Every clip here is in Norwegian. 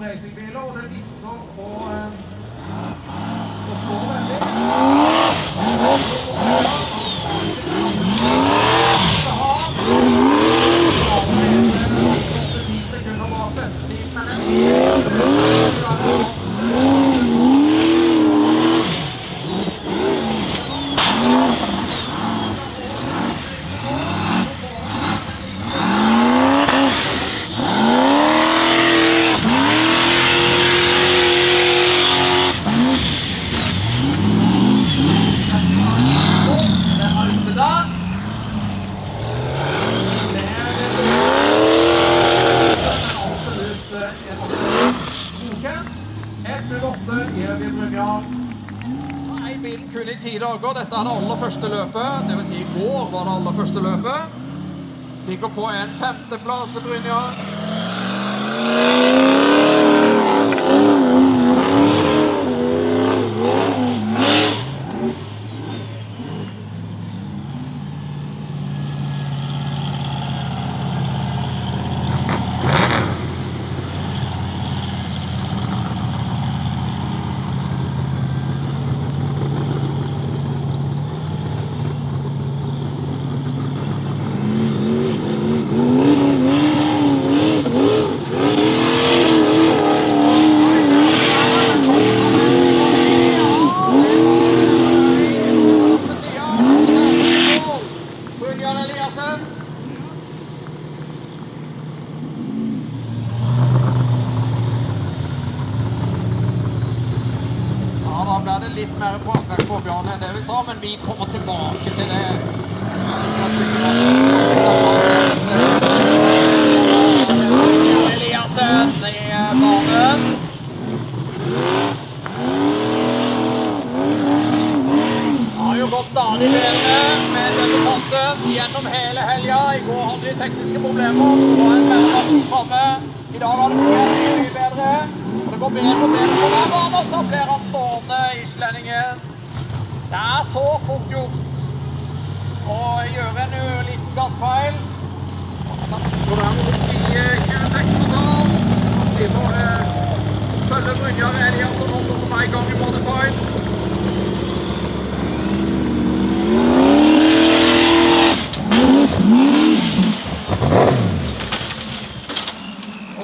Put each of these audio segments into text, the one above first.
racingbiler, og det visner og slår veldig. Bilen kun i 10 dager. Dette er det aller første løpet. Det vil si, i går var det aller første løpet. Ligger på en 5. plass for Brynjar. Da ble det litt mer bakverk på Bjørn enn det vi sa, men vi kommer tilbake til det. Eliassen i banen. Har jo gått stadig bedre med debutanten gjennom hele helga. I går hadde de tekniske problemer, så var en bedre maskin framme. I dag har det mye bedre. Det går bedre og bedre på hver bane, så blir han stående, islendingen. Det er så fort gjort å gjøre en liten gassfeil. Så det er opp i 26 totalt. Vi får følge Brynjar Eliassen også som er i gang i modify.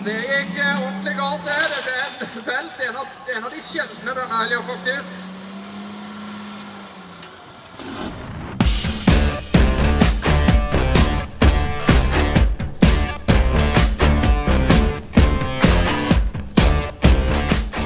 Det gikk ordentlig galt det. Det ble en velt, en av de sjeldne denne helgen faktisk.